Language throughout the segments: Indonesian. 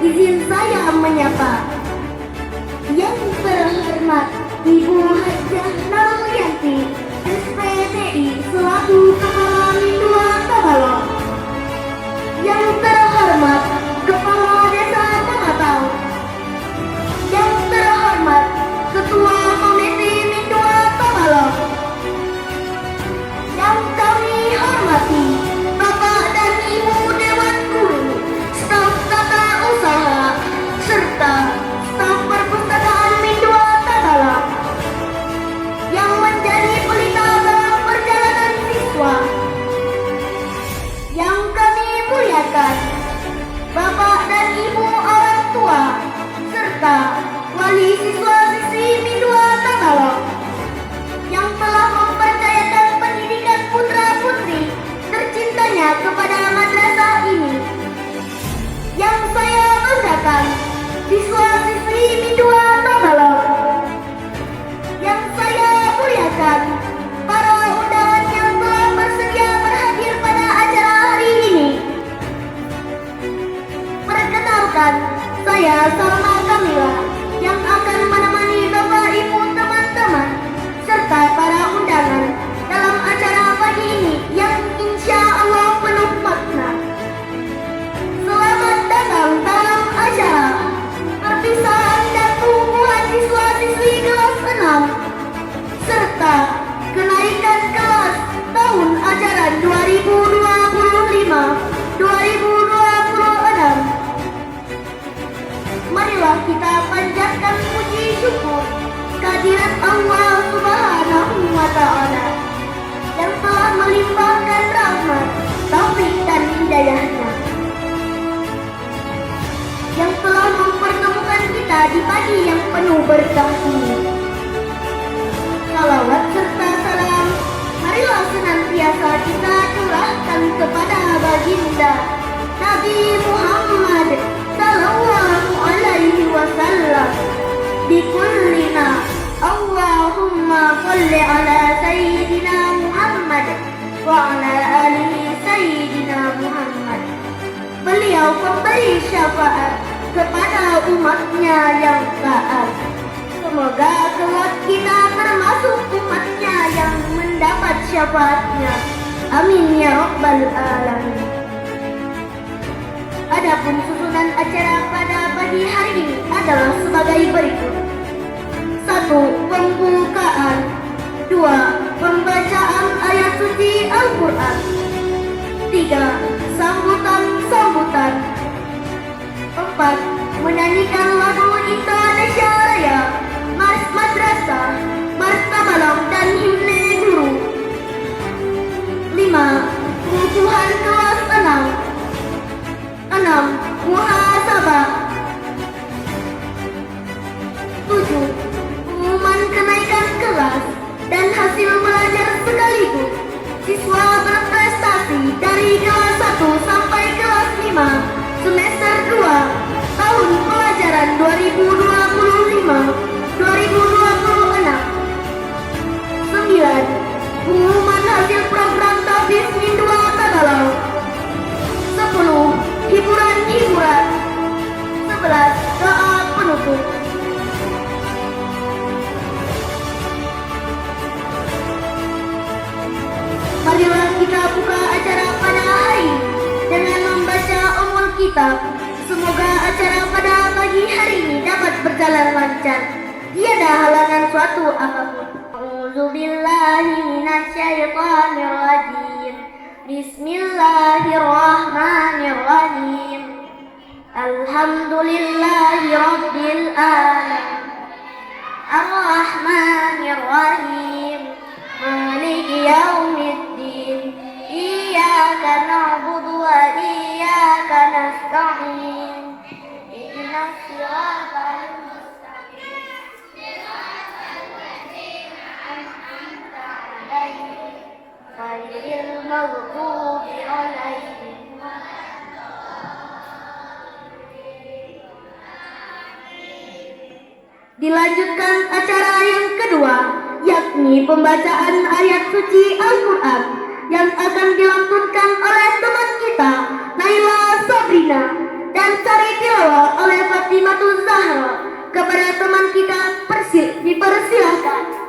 izin saya menyapa yang terhormat Ibu Hajah Nalyanti SPDI selaku Kepala Mindua Tabalong, yang terhormat Kepala Desa Tamatau, yang terhormat Ketua Komite Mindua Tabalong, yang kami hormati Bapak dan Ibu Dewan Guru, staf tata usaha, serta staf perpustakaan Mindua Tabalong yang menjadi pelita dalam perjalanan siswa. Yang kami muliakan Bapak dan Ibu orang tua, serta wali siswa-siswi Mindua Tabalong yang telah mempercayakan pendidikan putra-putri tercintanya kepada madrasah ini. Yang saya banggakan siswa-siswi Mindua Tabalong. Yang saya muliakan para undangan yang telah bersedia berhadir pada acara hari ini. Perkenalkan, saya Salma Kamila yang akan menemani Bapak Ibu teman-teman serta para undangan dalam acara pagi ini yang insya Allah penuh makna. Selamat datang dalam acara perpisahan dan pengumuman siswa-siswi kelas 6 serta kenaikan kelas tahun ajaran 2025-2026. Marilah kita panjatkan puji syukur kehadirat Allah Subhanahu wa Ta'ala yang telah melimpahkan rahmat, taufik dan hidayahnya, yang telah mempertemukan kita di pagi yang penuh berkah ini. Salawat serta salam marilah senantiasa kita curahkan kepada baginda Nabi Muhammad sallallahu alaihi wasallam di kullina. Allahumma sholli ala sayyidina Muhammad wa ala alihi sayyidina Muhammad. Beliau pemberi syafaat kepada umatnya yang taat. Semoga kelak kita termasuk umatnya yang mendapat syafaatnya. Amin ya rabbal alamin. Adapun susunan acara pada pagi hari ini adalah sebagai berikut. 1. Pembukaan. 2. Pembacaan ayat suci Al-Quran. 3. Sambutan-sambutan. 4. Menyanyikan lagu Indonesia Raya, Mars Madrasah, Mars Tabalong dan himne guru. 5. Pengukuhan kelas 6. 6. Muhasabah. 7. Pengumuman kenaikan kelas dan hasil belajar sekaligus siswa berprestasi dari kelas 1 sampai kelas 5 semester 2 tahun pelajaran 2025-2026. 9. Pengumuman hasil program Tafis Mindua Tabalong. 10. Hiburan-hiburan. 11. Doa penutup. Marilah kita buka acara pada hari dengan membaca Ummul Kitab. Semoga acara pada pagi hari ini dapat berjalan lancar, tiada halangan suatu apapun. A'udzubillahi minasyaitonir rajim. Bismillahirrahmanirrahim. Alhamdulillahi rabbil alamin. Ar-Rahmanir-Rahim. Maliki yaumiddin. Iyyaka na'budu wa iyyaka nasta'in. Ihdinas siratal mustaqim. Siratal ladzina an'amta 'alaihim ghairil maghdubi 'alaihim. Dilanjutkan acara yang kedua, yakni pembacaan ayat suci Al-Quran yang akan dilantunkan oleh teman kita Naila Sabrina Bacaan sari tilawah oleh Fatimatul Zahra. Kepada teman kita dipersilahkan.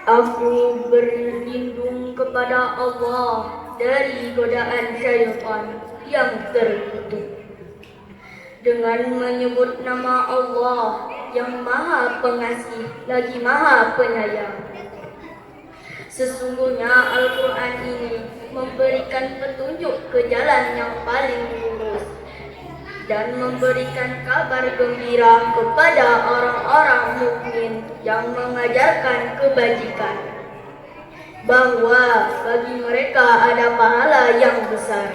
Aku berlindung kepada Allah dari godaan syaitan yang terkutuk dengan menyebut nama Allah yang Maha Pengasih lagi Maha Penyayang. Sesungguhnya Al-Quran ini memberikan petunjuk ke jalan yang paling lurus, dan memberikan kabar gembira kepada orang-orang mukmin yang mengajarkan kebajikan, bahwa bagi mereka ada pahala yang besar.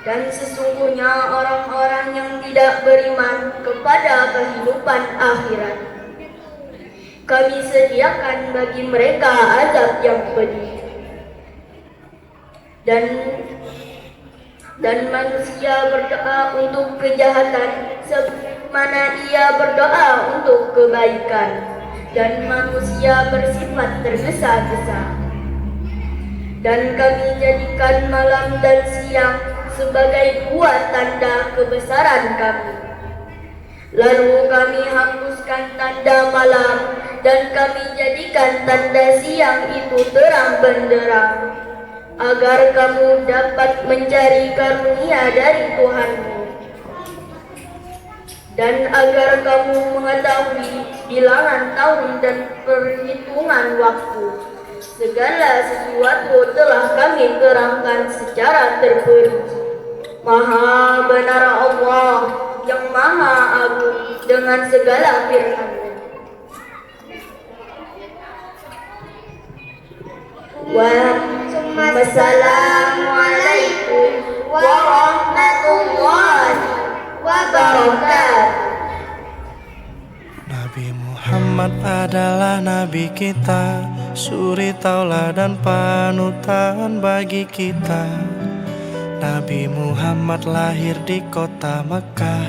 Dan sesungguhnya orang-orang yang tidak beriman kepada kehidupan akhirat, kami sediakan bagi mereka azab yang pedih. Dan manusia berdoa untuk kejahatan sebagaimana ia berdoa untuk kebaikan, dan manusia bersifat tergesa-gesa. Dan kami jadikan malam dan siang sebagai dua tanda kebesaran kami. Lalu kami hapuskan tanda malam, dan kami jadikan tanda siang itu terang benderang, agar kamu dapat mencari karunia dari Tuhanmu, dan agar kamu mengetahui bilangan tahun dan perhitungan waktu. Segala sesuatu telah kami terangkan secara terperinci. Maha benar Allah yang maha agung dengan segala firman-Nya. Wassalamualaikum warahmatullahi wabarakatuh. Nabi Muhammad adalah nabi kita, suri tauladan panutan bagi kita. Nabi Muhammad lahir di kota Mekah,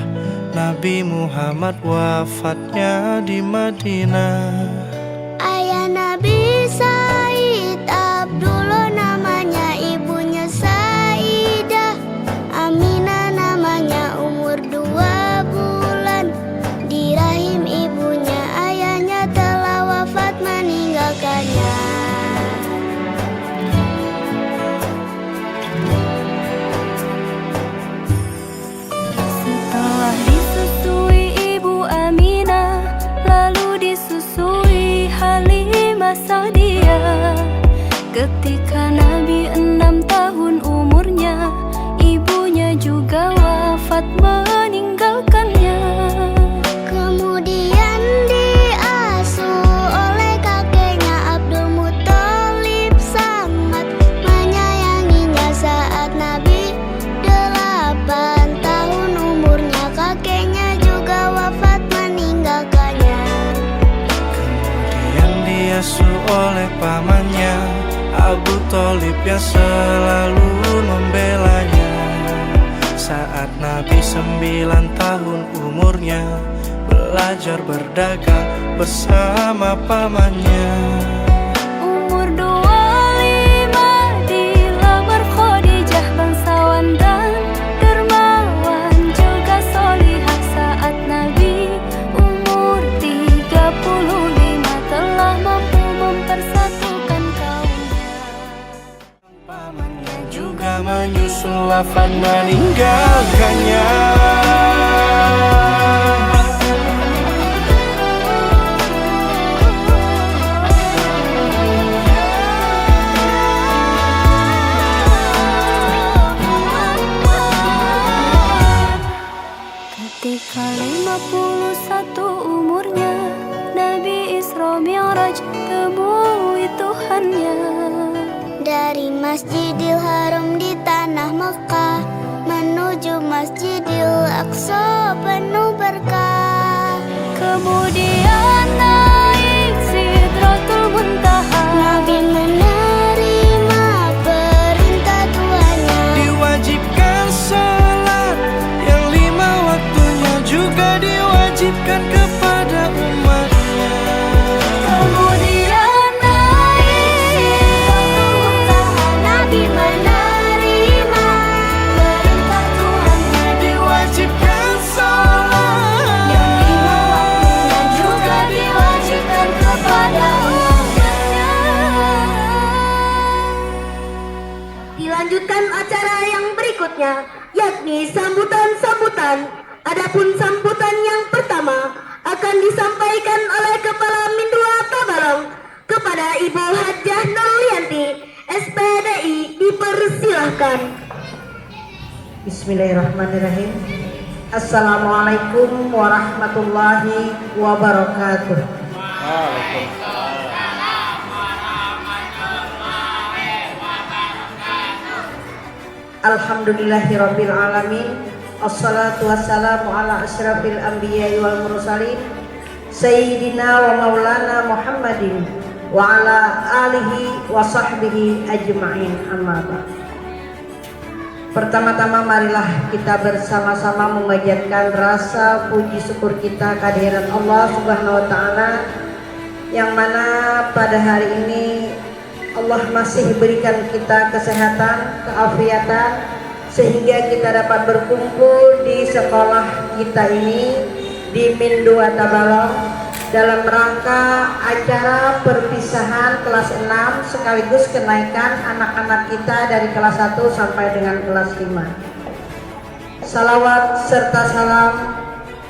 Nabi Muhammad wafatnya di Madinah. Ayah Nabi Said Abdullah namanya, ibunya Saidah Aminah namanya, umur 2 bulan di rahim ibunya. Ayahnya telah wafat meninggalkannya. Setelah disusui ibu Aminah, lalu disusui Halimah Sa'diyah. Ketika Nabi 6 tahun umurnya, ibunya juga wafat meninggalkannya. Kemudian diasuh oleh kakeknya Abdul Muthalib, sangat menyayanginya. Saat Nabi 8 tahun umurnya, kakeknya juga wafat meninggalkannya. Kemudian diasuh oleh pamannya Abu Thalib yang selalu membelanya. Saat Nabi 9 tahun umurnya, belajar berdagang bersama pamannya. Umur 25 dilamar Khadijah, bangsawan dan dermawan, juga solihah. Saat Nabi umur 35, telah mampu mempersatukan kaumnya. Pamannya juga menyusul wafat meninggalkannya. Ketika 51 umurnya, Nabi Isra Mi'raj temui Tuhannya. Dari Masjidil Haram di tanah Mekah menuju Masjidil Aqsa penuh berkah. Kemudian naik Sidratul Muntaha. Nabi menerima perintah Tuhannya. Diwajibkan salat yang 5 waktunya, juga diwajibkan kepada umatnya. Kemudian naik Sidratul Muntaha. Nabi menerima perintah Tuhannya. Diwajibkan salat Yang 5 waktunya, juga diwajibkan kepada umatnya. Dilanjutkan acara yang berikutnya, yakni sambutan-sambutan. Adapun sambutan yang pertama akan disampaikan oleh Kepala Mindua Tabalong kepada Ibu Hajah Nurlianti, SPDI, Bismillahirrahmanirrahim. Assalamualaikum warahmatullahi wabarakatuh. Alhamdulillahirabbil alamin. Assalatu wassalamu ala asyrafil anbiya'i wal mursalin sayyidina wa maulana Muhammadin wa ala alihi wa sahbihi ajma'in, amma ba'd. Pertama-tama marilah kita bersama-sama memanjatkan rasa puji syukur kita kehadiran Allah Subhanahu wa taala, yang mana pada hari ini Allah masih berikan kita kesehatan, keafiatan, sehingga kita dapat berkumpul di sekolah kita ini di Min 2 Tabalong dalam rangka acara perpisahan kelas 6 sekaligus kenaikan anak-anak kita dari kelas 1 sampai dengan kelas 5. Salawat serta salam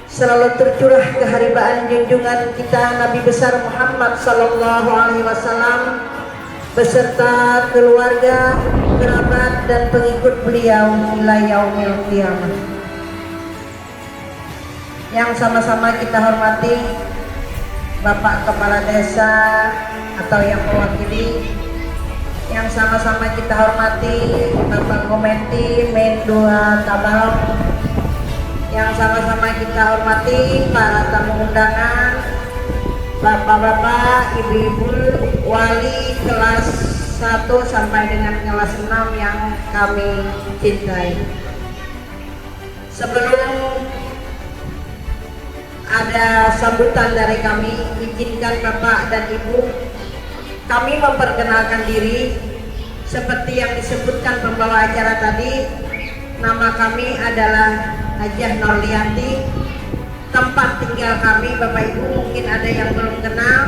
selalu tercurah keharibaan junjungan kita Nabi besar Muhammad sallallahu alaihi wasallam beserta keluarga, kerabat dan pengikut beliau ila yaumil qiyamah. Yang sama-sama kita hormati Bapak Kepala Desa atau yang mewakili, yang sama-sama kita hormati Bapak Komiti Min 2 Tabalong, yang sama-sama kita hormati para tamu undangan, bapak-bapak, ibu-ibu, wali kelas 1 sampai dengan kelas 6 yang kami cintai. Sebelum ada sambutan dari kami, izinkan Bapak dan Ibu kami memperkenalkan diri seperti yang disebutkan pembawa acara tadi. Nama kami adalah Hajah Norlianti. Tempat tinggal kami, Bapak Ibu mungkin ada yang belum kenal,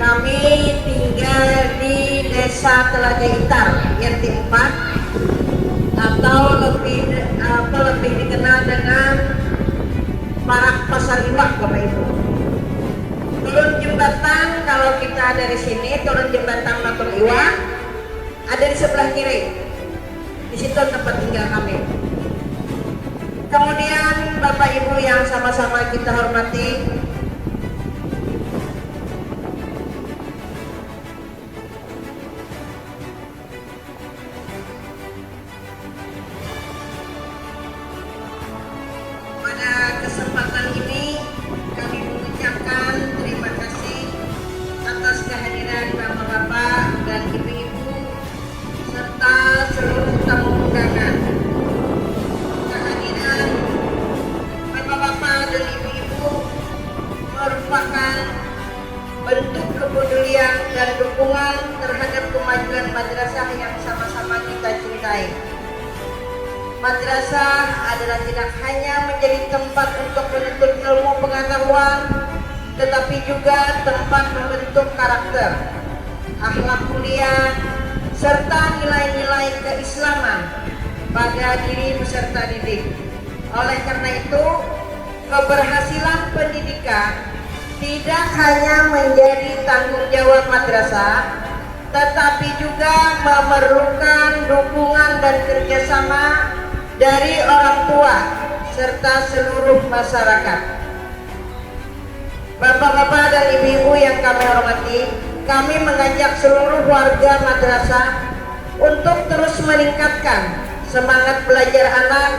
kami tinggal di Desa Telaga Itar, RT 4, atau lebih dikenal dengan Parak Pasar Iwak, Bapak Ibu. Turun jembatan, kalau kita dari sini turun jembatan Matur Iwak, ada di sebelah kiri. Di situ tempat tinggal kami. Kemudian Bapak Ibu yang sama-sama kita hormati, pada kesempatan ini kami mengucapkan terima kasih atas kehadiran Bapak-bapak dan Ibu-ibu serta seluruh tamu undangan. Bapak-bapak dan ibu-ibu merupakan bentuk kepedulian dan dukungan terhadap kemajuan madrasah yang sama-sama kita cintai. Madrasah adalah tidak hanya menjadi tempat untuk menuntut ilmu pengetahuan, tetapi juga tempat membentuk karakter, akhlak mulia, serta nilai-nilai keislaman pada diri peserta didik. Oleh karena itu, keberhasilan pendidikan tidak hanya menjadi tanggung jawab madrasah, tetapi juga memerlukan dukungan dan kerjasama dari orang tua serta seluruh masyarakat. Bapak-bapak dan ibu-ibu yang kami hormati, kami mengajak seluruh warga madrasah untuk terus meningkatkan semangat belajar anak,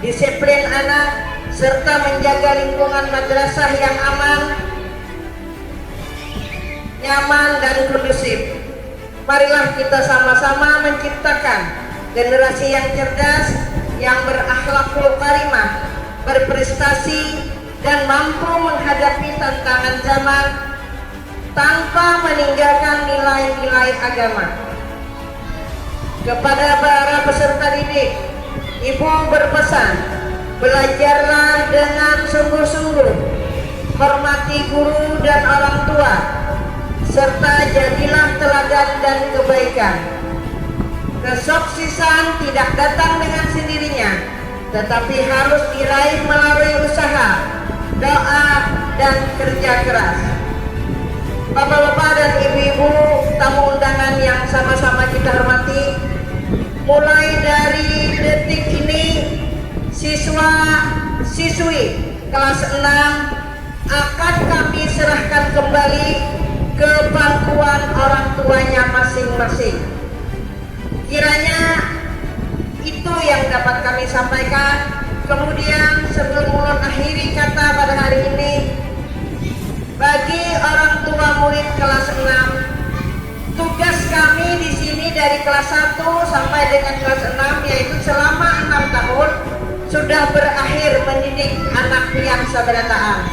disiplin anak, serta menjaga lingkungan madrasah yang aman, nyaman dan kondusif. Marilah kita sama-sama menciptakan generasi yang cerdas, yang berakhlakul karimah, berprestasi, dan mampu menghadapi tantangan zaman tanpa meninggalkan nilai-nilai agama. Kepada para peserta didik, Ibu berpesan, belajarlah dengan sungguh-sungguh, hormati guru dan orang tua, serta jadilah teladan dan kebaikan. Kesuksesan tidak datang dengan sendirinya, tetapi harus diraih melalui usaha, doa, dan kerja keras. Bapak-bapak dan ibu-ibu tamu undangan yang sama-sama kita hormati, mulai dari detik ini siswa-siswi kelas 6 akan kami serahkan kembali ke pangkuan orang tuanya masing-masing. Kiranya itu yang dapat kami sampaikan. Kemudian sebelum mengakhiri kata pada hari ini, bagi orang tua murid kelas 6, tugas kami di sini dari kelas 1 sampai dengan kelas 6 yaitu selama 6 tahun sudah berakhir mendidik anak pian sabarataan.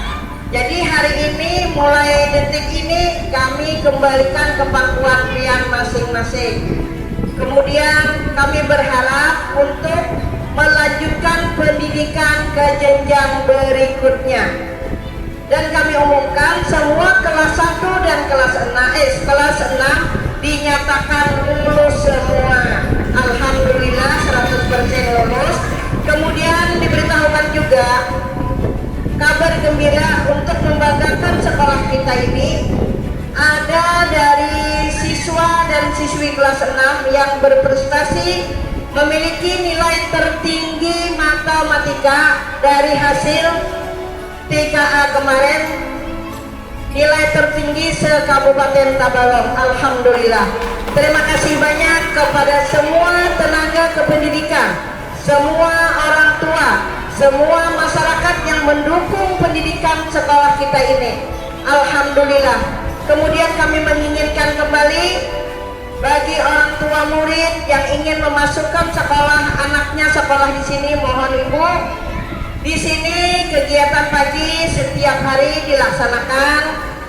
Jadi hari ini mulai detik ini kami kembalikan ke pangkuan pian masing-masing. Kemudian kami berharap untuk melanjutkan pendidikan ke jenjang berikutnya. Dan kami umumkan semua kelas 1 dan kelas 6 dinyatakan lulus semua. Alhamdulillah 100% lulus. Kemudian diberitahukan juga kabar gembira untuk membanggakan sekolah kita ini, ada dari siswa dan siswi kelas 6 yang berprestasi memiliki nilai tertinggi matematika dari hasil TKA kemarin, nilai tertinggi se-Kabupaten Tabalong. Alhamdulillah. Terima kasih banyak kepada semua tenaga kependidikan, semua orang tua, semua masyarakat yang mendukung pendidikan sekolah kita ini. Alhamdulillah. Kemudian kami menginginkan kembali bagi orang tua murid yang ingin memasukkan sekolah anaknya sekolah di sini, mohon ibu, di sini kegiatan pagi setiap hari dilaksanakan,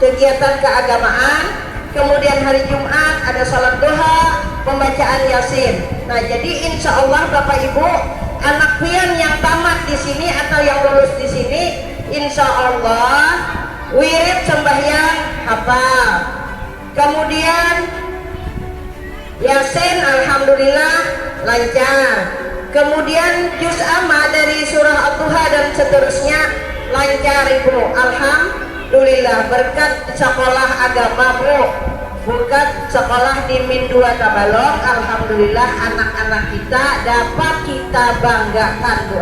kegiatan keagamaan. Kemudian hari Jumat ada salat duha, pembacaan Yasin. Nah, jadi insya Allah Bapak Ibu, anak pian yang tamat di sini atau yang lulus di sini, insya Allah wirid sembahyang hafal. Kemudian Yasin alhamdulillah lancar. Kemudian juz amma dari surah Ad-Duha dan seterusnya lancar Ibu. Alhamdulillah berkat sekolah agama Bu, berkat sekolah di Min 2 Tabalong. Alhamdulillah anak-anak kita dapat kita banggakan Bu.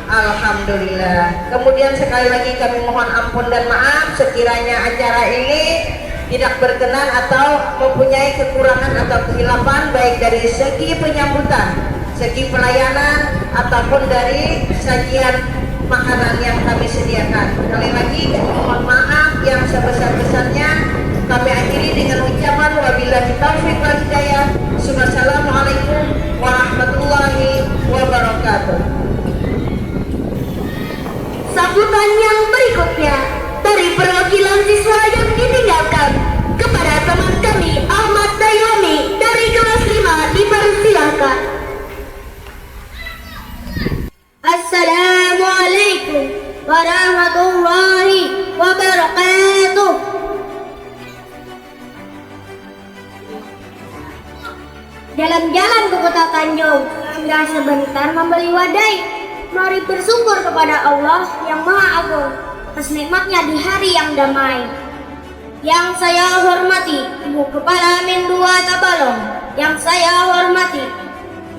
Alhamdulillah. Kemudian sekali lagi kami mohon ampun dan maaf sekiranya acara ini tidak berkenan atau mempunyai kekurangan atau kehilafan baik dari segi penyambutan, segi pelayanan ataupun dari sajian makanan yang kami sediakan. Sekali lagi kami mohon maaf yang sebesar-besarnya. Kami akhiri dengan ucapan wabillahi taufiq wal hidayah. Wassalamualaikum warahmatullahi wabarakatuh. Sambutan yang berikutnya dari perwakilan siswa yang ditinggalkan kepada teman kami Ahmad Dayami dari kelas 5 dipersilakan. Assalamualaikum warahmatullahi wabarakatuh. Jalan-jalan ke kota Tanjung, singgah sebentar membeli wadai. Mari bersyukur kepada Allah yang Maha Agung atas nikmatnya di hari yang damai. Yang saya hormati Ibu Kepala Min 2 Tabalong, yang saya hormati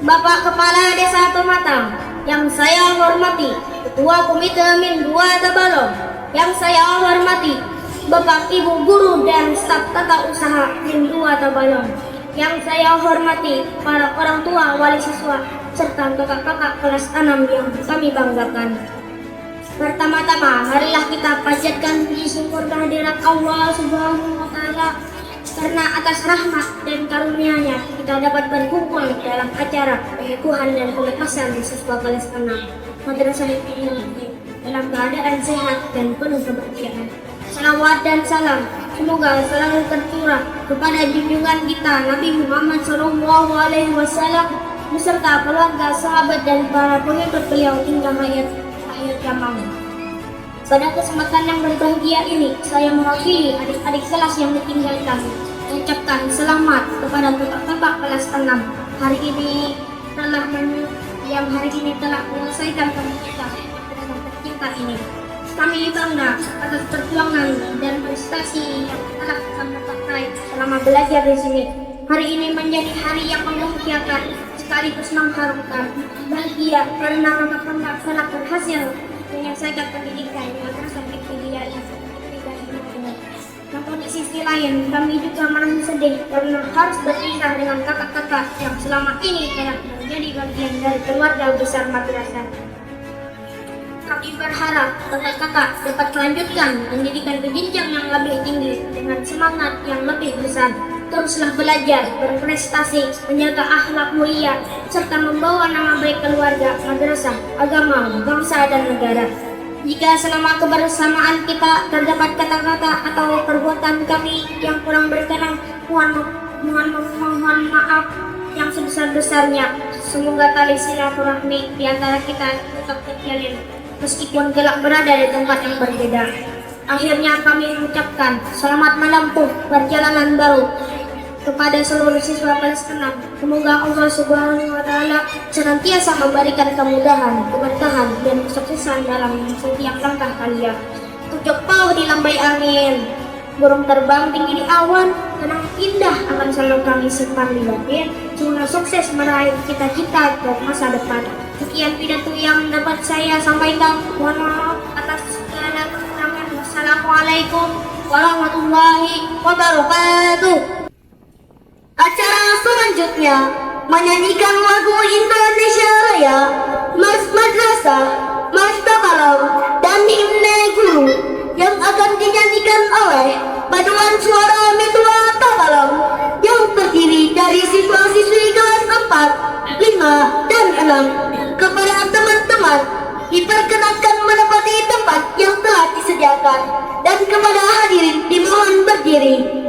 Bapak Kepala Desa Pematang, yang saya hormati Ketua Komite Min 2 Tabalong, yang saya hormati Bapak Ibu Guru dan staf tata usaha Min 2 Tabalong, yang saya hormati para orang tua wali siswa serta kakak-kakak kelas 6 yang kami banggakan. Pertama-tama, marilah kita panjatkan puji syukur kehadirat Allah Subhanahu wa Ta'ala, karena atas rahmat dan karunia-Nya kita dapat berkumpul dalam acara pengukuhan dan pelepasan siswa kelas 6 Madrasah ini dalam keadaan sehat dan penuh kebahagiaan. Salawat dan salam semoga selalu tercurah kepada junjungan kita Nabi Muhammad SAW beserta keluarga, sahabat dan para pengikut beliau hingga akhir zaman. Pada kesempatan yang berbahagia ini, saya mewakili adik-adik kelas yang ditinggalkan mengucapkan selamat kepada kakak-kakak kelas 6 hari ini telah menyelesaikan pendidikan dengan tercinta ini. Kami bangga atas perjuangan dan prestasi yang telah kami capai selama belajar di sini. Hari ini menjadi hari yang membahagiakan sekaligus mengharumkan. Bahagia karena anak-anak sangat berhasil menyelesaikan pendidikan di madrasah ibtidaiyah. Namun di sisi lain, kami juga merasa sedih karena harus berpisah dengan kakak-kakak yang selama ini telah menjadi bagian dari keluarga besar madrasah. Kami berharap kakak-kakak dapat melanjutkan pendidikan ke jenjang yang lebih tinggi dengan semangat yang lebih besar. Teruslah belajar, berprestasi, menjaga akhlak mulia, serta membawa nama baik keluarga, madrasah, agama, bangsa, dan negara. Jika selama kebersamaan kita terdapat kata-kata atau perbuatan kami yang kurang berkenan, mohon maaf yang sebesar-besarnya. Semoga tali silaturahmi di antara kita tetap terjalin meskipun kelak berada di tempat yang berbeda. Akhirnya kami mengucapkan selamat menempuh perjalanan baru kepada seluruh siswa kelas 6. Semoga Allah Subhanahu wa Ta'ala senantiasa memberikan kemudahan, keberkahan, dan kesuksesan dalam setiap langkah kalian. Tujuh pauh di lambai angin, burung terbang tinggi di awan, kenang indah akan selalu kami simpan di batin. Semoga sukses meraih cita-cita ke masa depan. Sekian pidato yang dapat saya sampaikan. Mohon maaf atas segala kekurangan. Wassalamualaikum warahmatullahi wabarakatuh. Acara selanjutnya menyanyikan lagu Indonesia Raya, Mars Madrasah, Mars Takalam, dan Himne Guru yang akan dinyanyikan oleh paduan suara Mitua Takalam yang terdiri dari siswa-siswi kelas 4, 5, dan 6. Kepada teman-teman diperkenankan menempati tempat yang telah disediakan, dan kepada hadirin dimohon berdiri.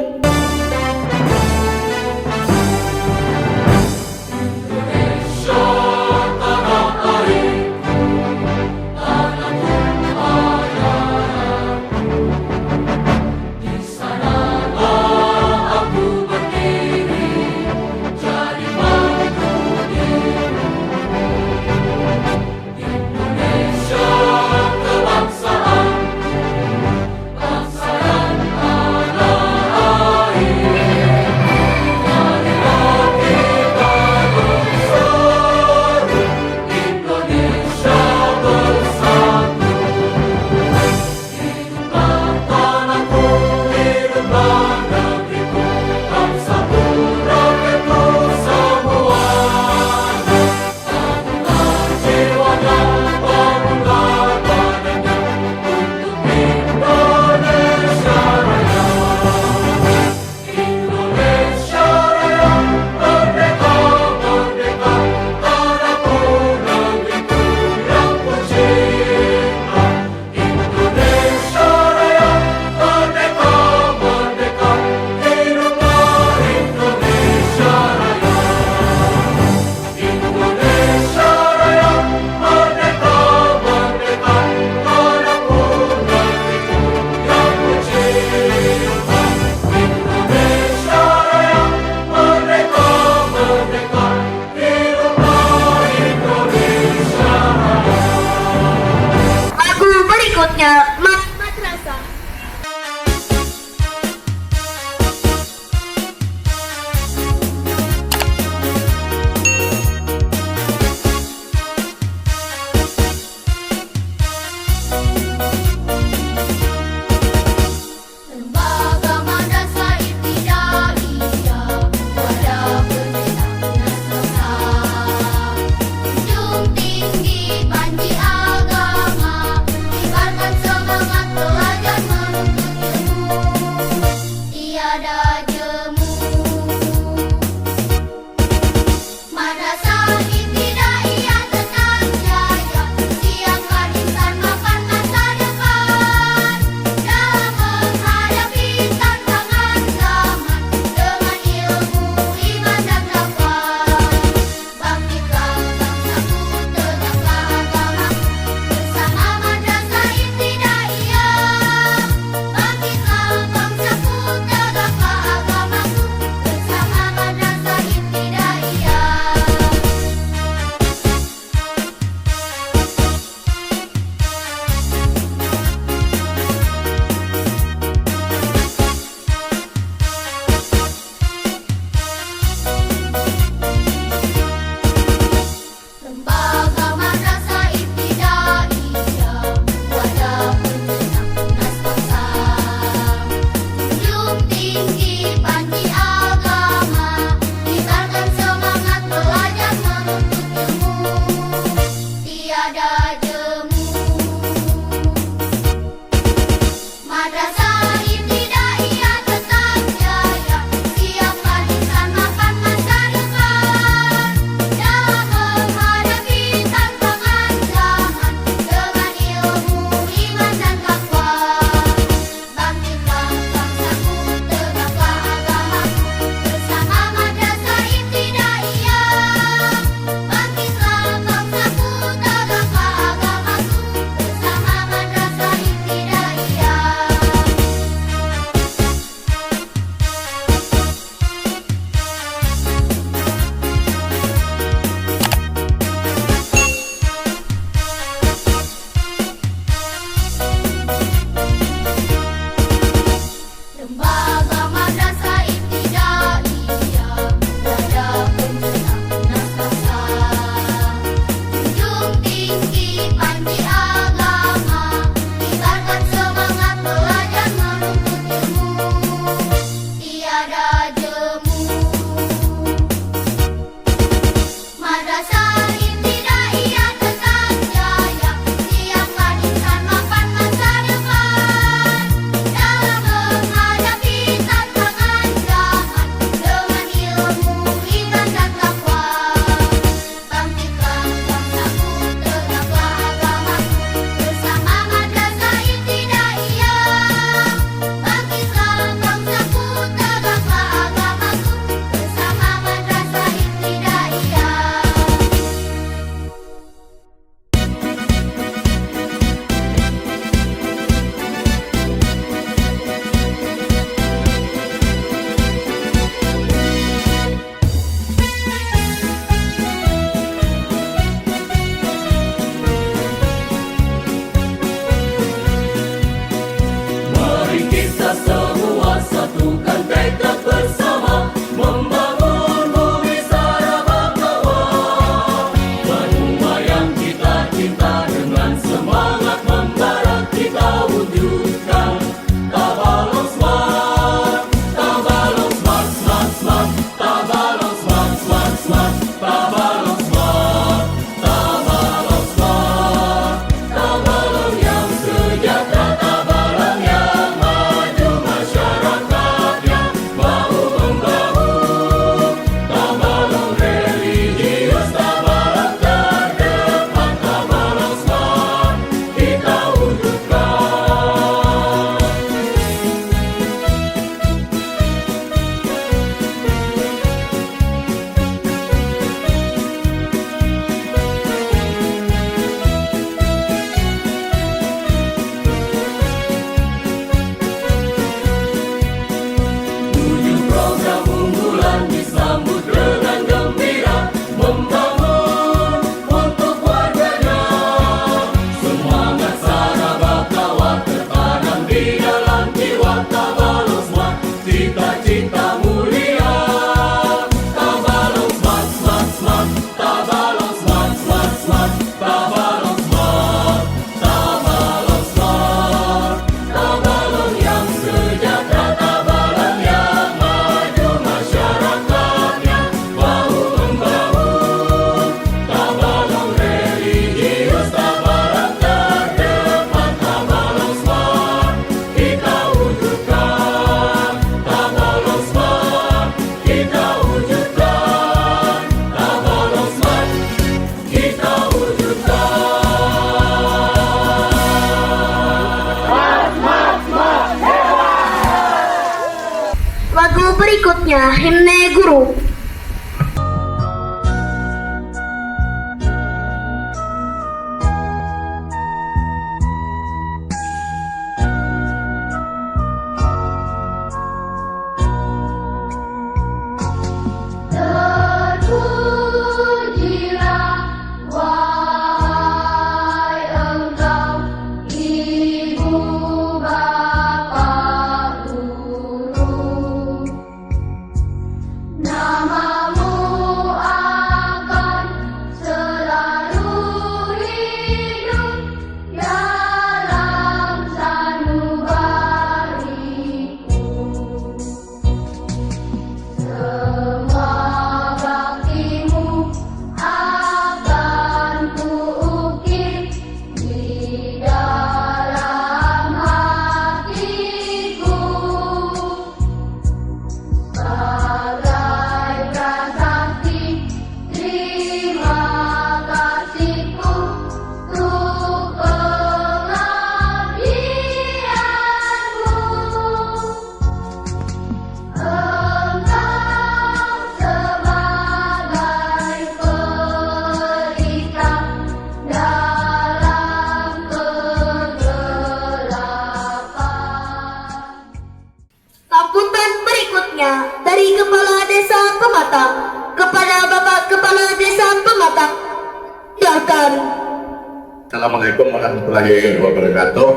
Assalamualaikum warahmatullahi wabarakatuh.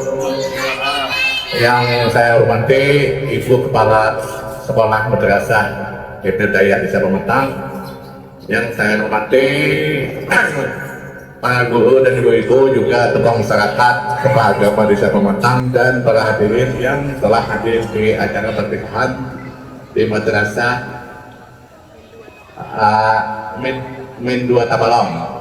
Yang saya hormati Ibu Kepala Sekolah Madrasah Hidayah Desa Pematang. Yang saya hormati para guru dan ibu-ibu, juga tokoh masyarakat, kepala agama Desa Pematang, dan para hadirin yang telah hadir di acara pernikahan di Madrasah Min 2 Tabalong.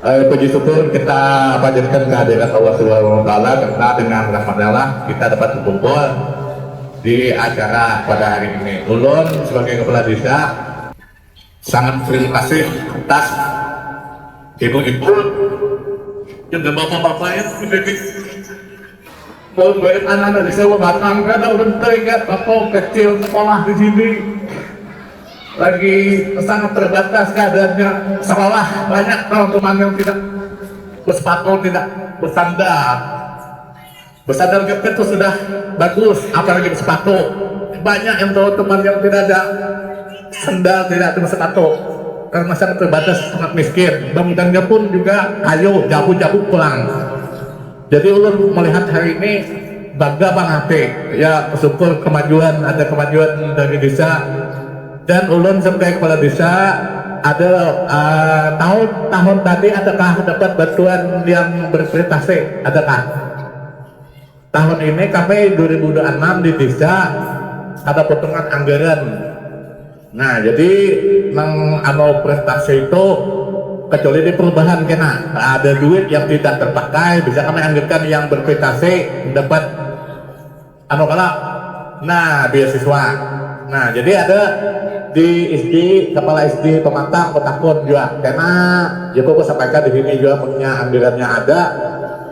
Puji syukur kita panjatkan kehadiran Allah Subhanahu wa Ta'ala, karena dengan rahmat Allah kita dapat berkumpul di acara pada hari ini. Ulun sebagai kepala desa sangat terima kasih atas ibu-ibu juga bapak-bapak yang mendidik membuat anak-anak desa Pematang. Karena ulun teringat bapak kecil sekolah di sini lagi sangat terbatas keadaannya, sekolah banyak teman-teman yang tidak bersepatu, tidak bersandar. Bersandar itu sudah bagus, apalagi bersepatu. Banyak yang teman-teman yang tidak ada sandal, tidak ada sepatu, karena sangat terbatas, sangat miskin. Bangunannya pun juga kayu, jauh-jauh pulang. Jadi ulun melihat hari ini bangga banget ya, bersyukur kemajuan, ada kemajuan dari desa. Dan ulun sebagai kepala desa ada tahun tadi adakah dapat bantuan yang berprestasi? Adakah? Tahun ini kami 2026 di desa ada potongan anggaran. Nah, jadi nang prestasi itu kecuali di perubahan kena ada duit yang tidak terpakai, bisa kami anggarkan yang berprestasi mendapat beasiswa. Nah, jadi ada di SD, kepala SD Pematang Petakun juga, karena Joko sampaikan di sini juga punya anggarannya ada.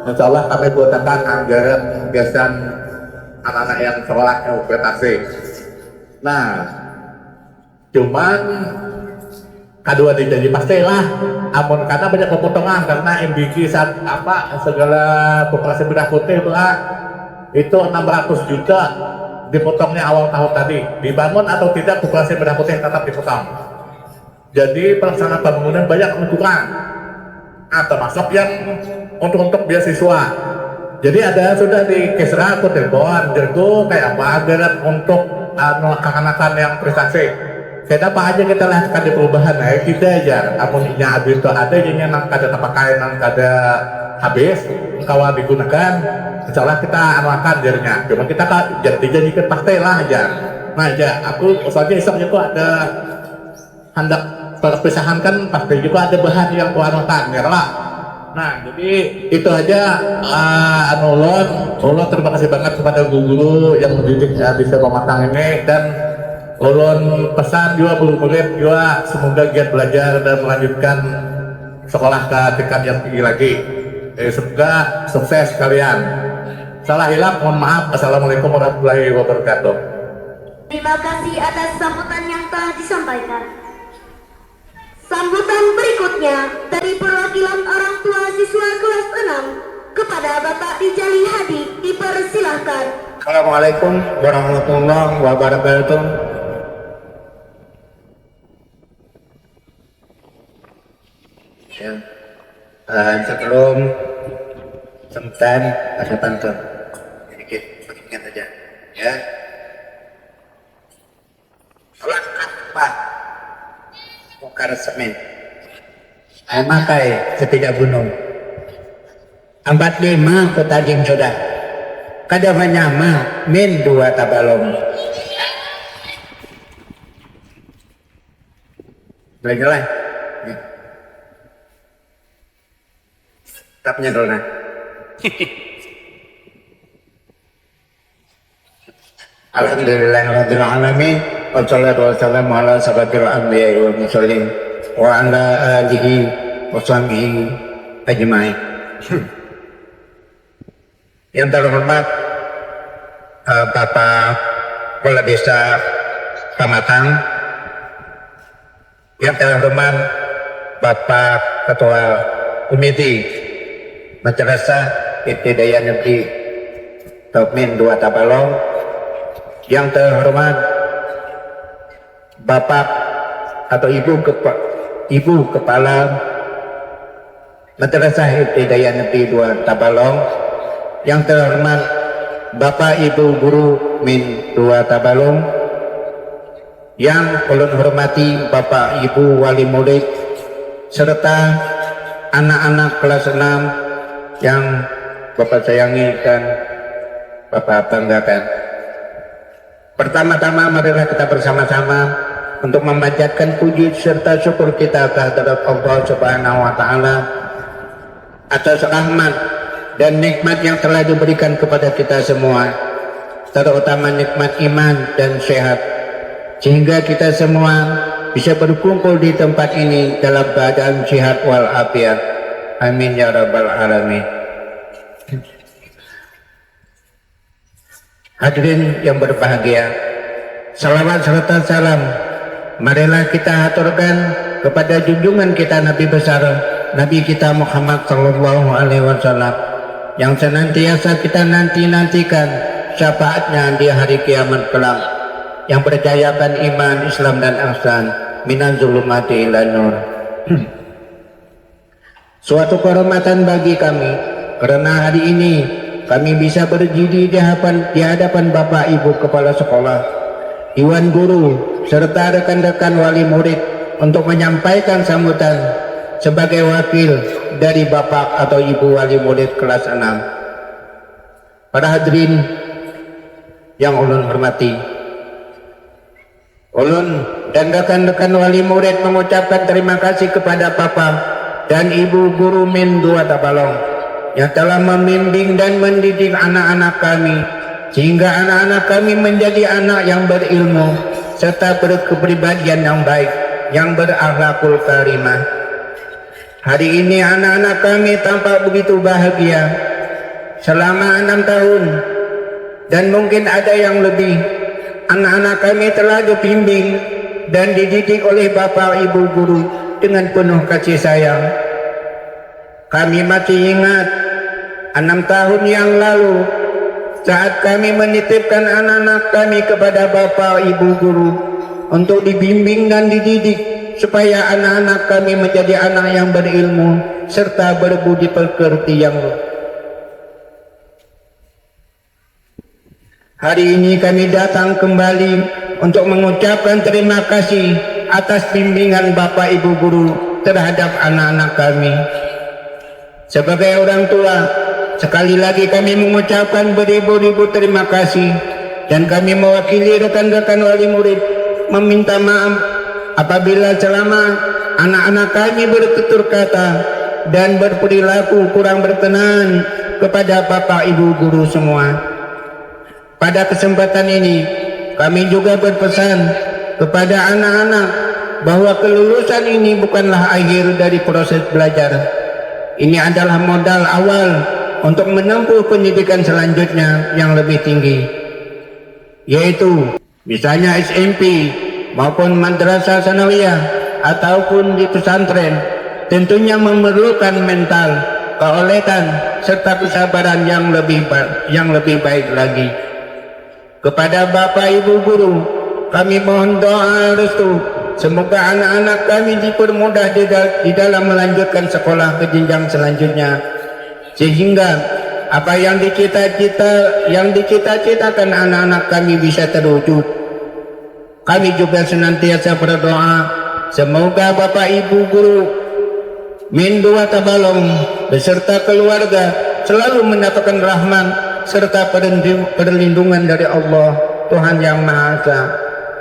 Insya Allah kami buatkan anggaran biasan anak-anak yang sekolah prestasi. Nah, cuman kedua dijanji pastilah, amun karena banyak pemotongan karena MBG segala koperasi bedah putih itu 600 juta dipotongnya awal tahun tadi. Dibangun atau tidak koperasi bedah putih tetap dipotong. Jadi pelaksanaan pembangunan banyak kurang. Termasuk yang untuk beasiswa. Jadi ada sudah di Kesra aku telepon, jergo kayak apa anggaran untuk kekanakan yang prestasi. Kita apa aja kita lakukan di perubahan, kita aja. Amunnya habis itu ada yang kada terpakai, kada habis, kalau digunakan, insyaallah kita amalkan jadinya. Cuma kita janjikan pasti lah aja. Nah aja, aku soalnya isoknya tuh ada hendak perpisahan kan pasti juga ada bahan yang kuanotan ya lah. Nah jadi itu aja ulun terima kasih banget kepada guru-guru yang mendidik Desa Pematang ini, dan ulun pesan juga murid juga semoga giat belajar dan melanjutkan sekolah ke tingkat yang tinggi lagi. Semoga sukses kalian. Salah hilap, mohon maaf. Assalamualaikum warahmatullahi wabarakatuh. Terima kasih atas sambutan yang telah disampaikan. Sambutan berikutnya dari perwakilan orang tua siswa kelas 6 kepada Bapak Rijali Hadi dipersilahkan. Assalamualaikum warahmatullahi wabarakatuh. Ya. Sebelum semtan ada pantun sedikit aja ya. Sholat apa? Bongkar semen. Makai setidak gunung. 45 ke Tanjung Jodah. Kada menyama Min 2 Tabalong. Belajar lah. Ya. Tak nyedol nah. Alhamdulillahirabbil alamin. Wassalatu wassalamu ala sayyidil anbiya'i wal mursalin wa ala alihi wa sahbihi ajmain. Yang terhormat Bapak Kepala Desa Pematang, yang terhormat Bapak Ketua Komite Madrasah Ibtidaiyah Negeri Min 2 Tabalong, yang terhormat Bapak atau Ibu Kepala Madrasah Ibtidaiyah Negeri 2 Tabalong, yang terhormat Bapak Ibu Guru Min 2 Tabalong, yang ulun hormati Bapak Ibu Wali Murid, serta anak-anak kelas 6 yang Bapak sayangi dan Bapak banggakan. Pertama-tama marilah kita bersama-sama untuk memanjatkan puji serta syukur kita kehadirat Allah Subhanahu wa taala atas rahmat dan nikmat yang telah diberikan kepada kita semua, terutama nikmat iman dan sehat, sehingga kita semua bisa berkumpul di tempat ini dalam keadaan sehat walafiat. Amin ya rabbal alamin. Hadirin yang berbahagia, salawat serta salam marilah kita aturkan kepada junjungan kita Nabi besar, Nabi kita Muhammad sallallahu alaihi wasallam, yang senantiasa kita nantikan syafaatnya di hari kiamat kelak, yang berjayakan iman, Islam dan ihsan, minan zulumati ila nur. Suatu kehormatan bagi kami karena hari ini kami bisa berdiri di hadapan Bapak Ibu Kepala Sekolah, Iwan Guru, serta rekan-rekan wali murid untuk menyampaikan sambutan sebagai wakil dari Bapak atau Ibu wali murid kelas 6. Para hadirin yang ulun hormati, ulun dan rekan-rekan wali murid mengucapkan terima kasih kepada Bapak dan Ibu Guru Min 2 Tabalong yang telah membimbing dan mendidik anak-anak kami, sehingga anak-anak kami menjadi anak yang berilmu serta berkepribadian yang baik, yang berakhlakul karimah. Hari ini anak-anak kami tampak begitu bahagia selama 6 tahun, dan mungkin ada yang lebih. Anak-anak kami telah dibimbing dan dididik oleh Bapak Ibu Guru dengan penuh kasih sayang. Kami masih ingat 6 tahun yang lalu saat kami menitipkan anak-anak kami kepada Bapak Ibu Guru untuk dibimbing dan dididik supaya anak-anak kami menjadi anak yang berilmu serta berbudi pekerti yang luhur. Hari ini kami datang kembali untuk mengucapkan terima kasih atas bimbingan Bapak Ibu Guru terhadap anak-anak kami. Sebagai orang tua, sekali lagi kami mengucapkan beribu-ribu terima kasih, dan kami mewakili rekan-rekan wali murid meminta maaf apabila selama anak-anak kami bertutur kata dan berperilaku kurang berkenan kepada Bapak Ibu Guru semua. Pada kesempatan ini kami juga berpesan kepada anak-anak bahwa kelulusan ini bukanlah akhir dari proses belajar. Ini adalah modal awal untuk menempuh pendidikan selanjutnya yang lebih tinggi, yaitu misalnya SMP maupun madrasah sanawiyah ataupun di pesantren, tentunya memerlukan mental, keolehan serta kesabaran yang lebih baik lagi. Kepada Bapak Ibu Guru, kami mohon doa restu semoga anak-anak kami dipermudah di dalam melanjutkan sekolah ke jenjang selanjutnya, sehingga apa yang dicita-citakan anak-anak kami bisa terwujud. Kami juga senantiasa berdoa semoga Bapak Ibu Guru Min 2 Tabalong beserta keluarga selalu mendapatkan rahmat serta perlindungan dari Allah Tuhan Yang Maha Esa.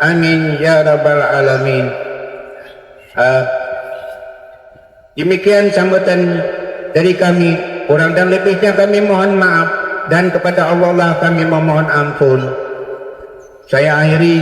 Amin ya rabbal alamin. Demikian sambutan dari kami. Kurang dan lebihnya kami mohon maaf, dan kepada Allah lah kami memohon ampun. Saya akhiri,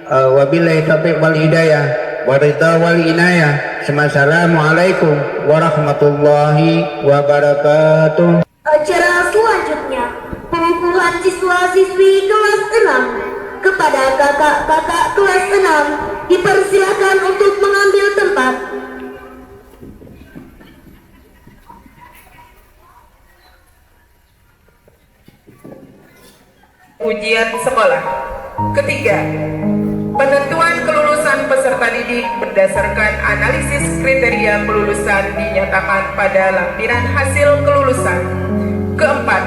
wabillahi taufiq wal hidayah wa ridha wal inayah. Assalamualaikum warahmatullahi wabarakatuh. Acara selanjutnya, pengukuhan siswa-siswi kelas 6. Kepada kakak-kakak kelas 6 dipersilakan untuk mengambil tempat. Ujian sekolah. Ketiga, penentuan kelulusan kelulusan peserta didik berdasarkan analisis kriteria kelulusan dinyatakan pada lampiran hasil kelulusan. Keempat,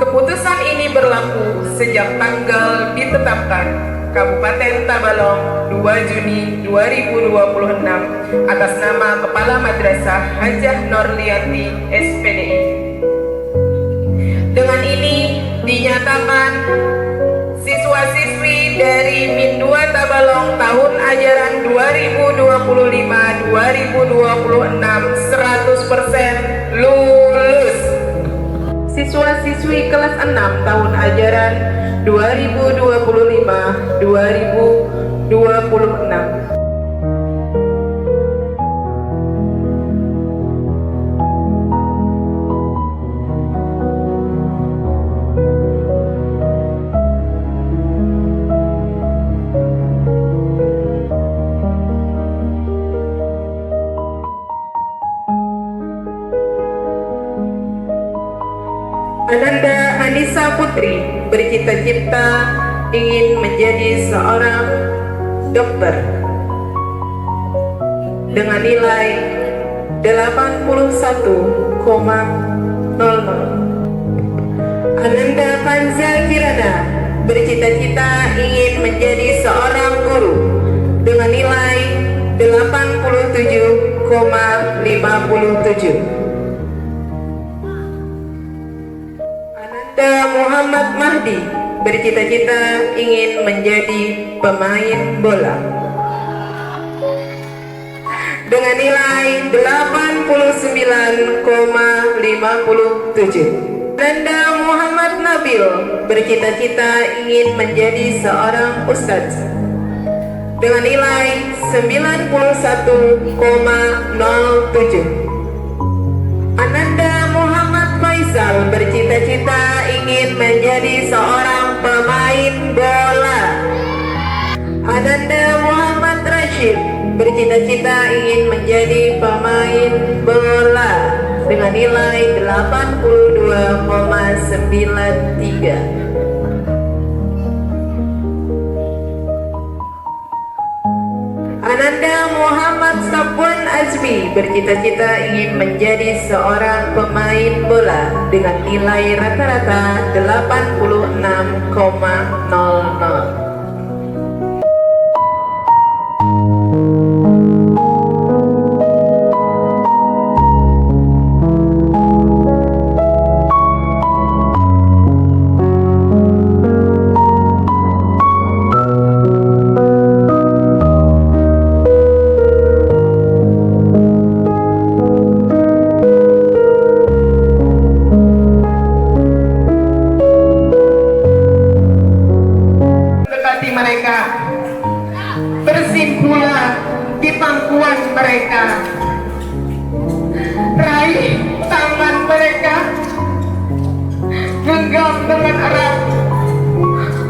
keputusan ini berlaku sejak tanggal ditetapkan Kabupaten Tabalong 2 Juni 2026 atas nama Kepala Madrasah Hajah Norlianti SPDI. Dengan ini dinyatakan siswa-siswi dari Min 2 Tabalong tahun ajaran 2025-2026 100% lulus. Siswa-siswi kelas 6 tahun ajaran 2025-2026 Ananda Anissa Putri bercita-cita ingin menjadi seorang dokter dengan nilai 81,00. Ananda Kanza Kirana bercita-cita ingin menjadi seorang guru dengan nilai 87,57. Muhammad Mahdi bercita-cita ingin menjadi pemain bola dengan nilai 89,57. Nanda Muhammad Nabil bercita-cita ingin menjadi seorang ustadz dengan nilai 91,07. Ananda Muhammad Faisal bercita-cita ingin menjadi seorang pemain bola. Ananda Muhammad Rashid bercita-cita ingin menjadi pemain bola dengan nilai 82,93. Ananda Muhammad Safwan Azmi bercita-cita ingin menjadi seorang pemain bola dengan nilai rata-rata 86,00. Bersimpulah di pangkuan mereka, raih tangan mereka, genggam dengan erat,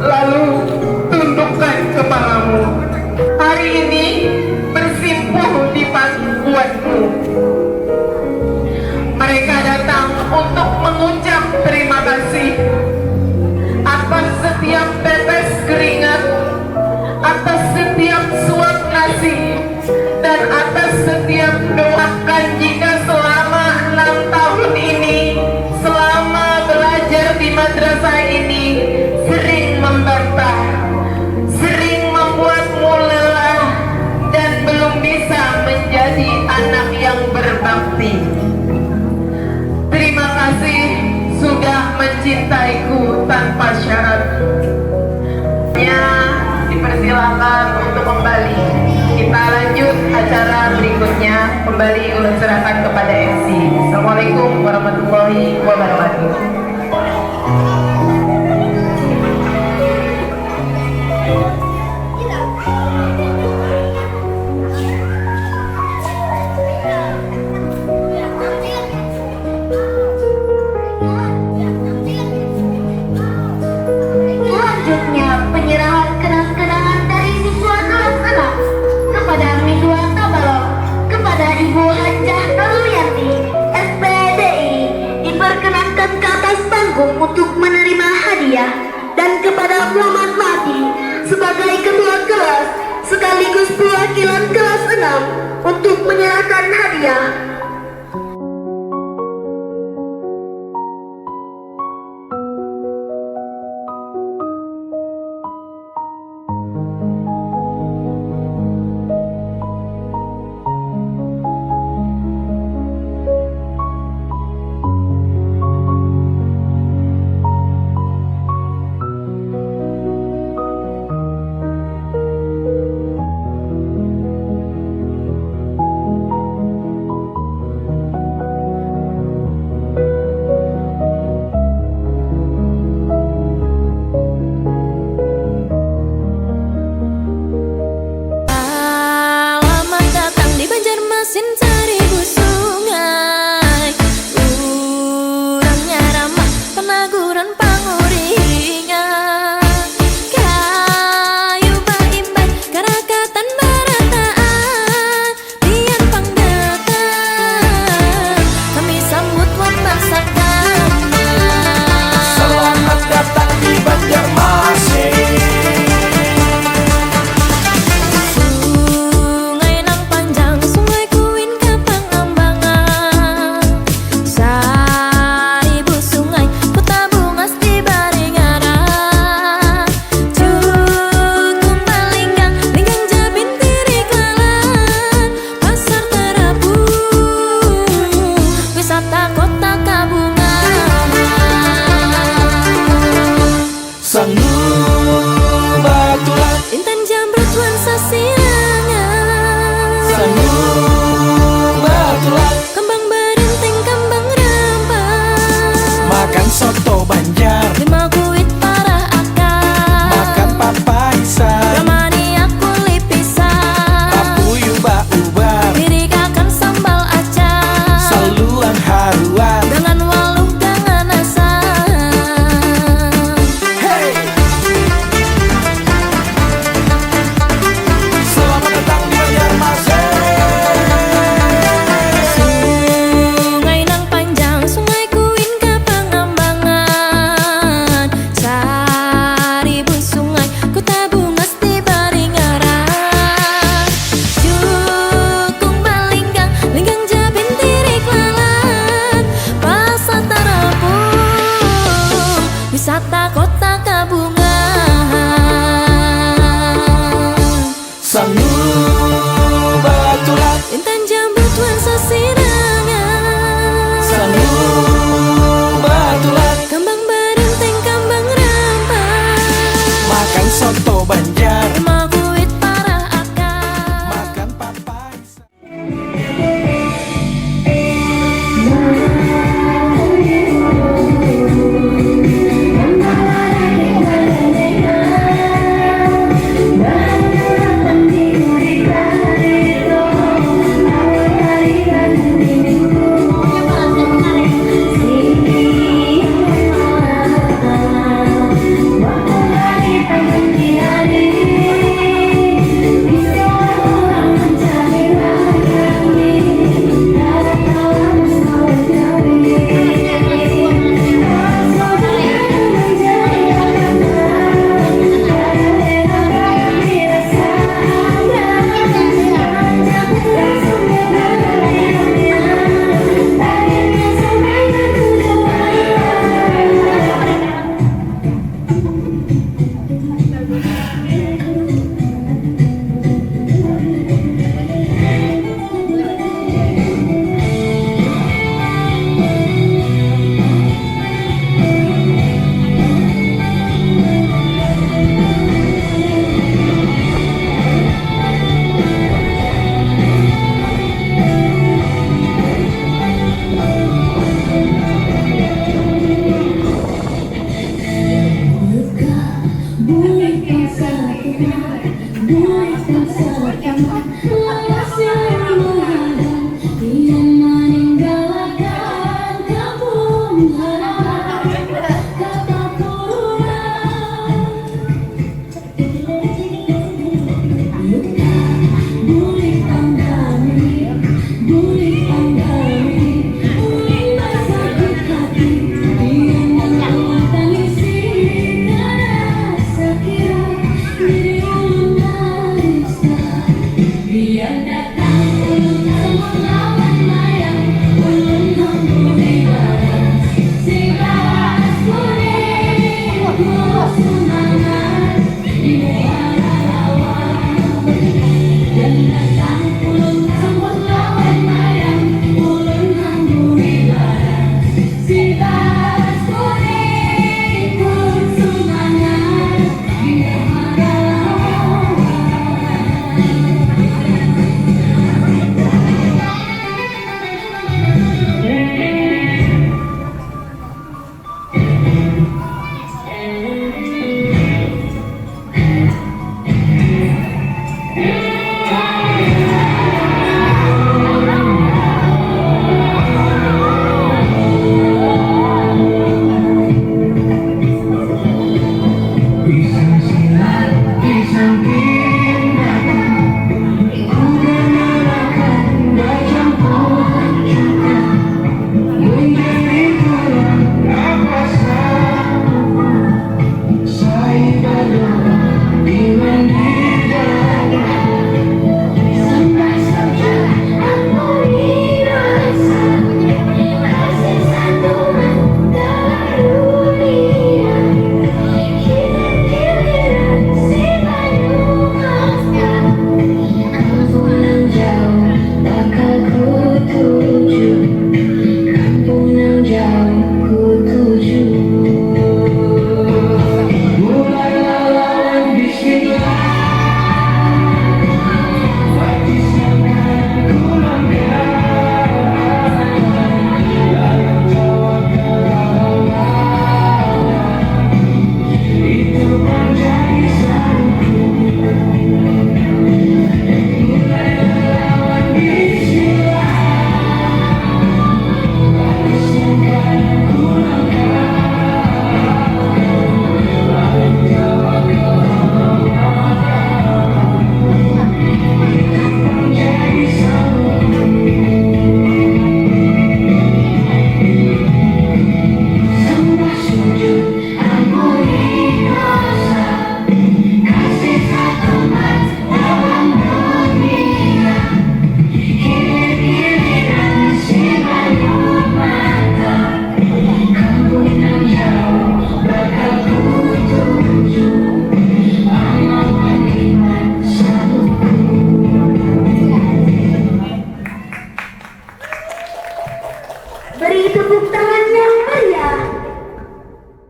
lalu tundukkan kepalamu. Hari ini bersimpuh di pangkuanmu. Mereka datang untuk mengucap terima kasih atas setiap tetes keringat, atas setiap suap nasi, dan atas setiap doakan jika selama 6 tahun ini, selama belajar di madrasah ini, sering membantah, sering membuatmu lelah, dan belum bisa menjadi anak yang berbakti. Terima kasih sudah mencintaiku tanpa syarat. Dipersilakan untuk kembali. Kita lanjut acara berikutnya. Kembali ulun serahkan kepada MC. Assalamualaikum warahmatullahi wabarakatuh. Selanjutnya penyerahan kenang-kenangan dari siswa kelas 6 kepada Min 2 Tabalong, kepada Ibu Hajah Norlianti SPDI, diperkenankan ke atas panggung untuk menerima hadiah, dan kepada Muhammad Mahdi sebagai ketua kelas sekaligus perwakilan kelas 6 untuk menyerahkan hadiah. Selamat datang di Banjarmasin seribu sungai. Urangnya ramah, penaguran panguringan. Kayu baimbai, karakatan barataan. Pian pangdatan, kami sambut wabah sakdama. Selamat datang di Banjarmasin. Sungai nang panjang, sungai kuin ke Pangambangan. Seribu sungai, kota bungas di Baringaran. Cukup Malinggang, Linggang Jabin Tirikalan. Pasar Terapung, wisata kota Kabungan. Sangu Batulan, Intan Jamrut Wansa Sirangan. Sangu Batulan, Kembang Berinting, Kembang Rempah. makan soto Banjar, Lima kuit parah akar. makan papaisan, Ramania kulit pisang. papuyu ubar, Dirikakan sambal acar. saluang haruan. Dengan waluh dengan asam. Hey! Selamat datang di Banjarmasin. Sungai nang panjang, sungai kuin ke Pangambangan.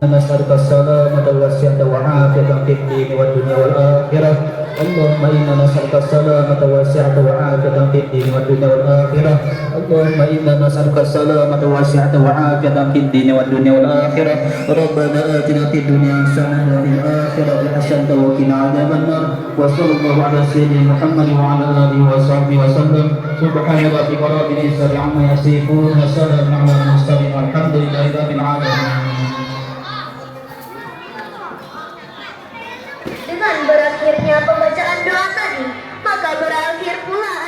نسألك السلامة والسعة والعافية في الدين والدنيا والآخرة اللهم إنا نسألك السلامة والسعة والعافية في الدين والدنيا والآخرة اللهم إنا نسألك السلامة والسعة والعافية في الدين والدنيا والآخرة ربنا آتنا في الدنيا حسنة وفي الآخرة حسنة وقنا عذاب النار وصلى الله على سيدنا محمد وعلى آله وصحبه وسلم سبحان ربك رب العزة عما يصفون وسلام على المرسلين والحمد لله رب العالمين. Dengan berakhirnya pembacaan doa tadi, maka berakhir pula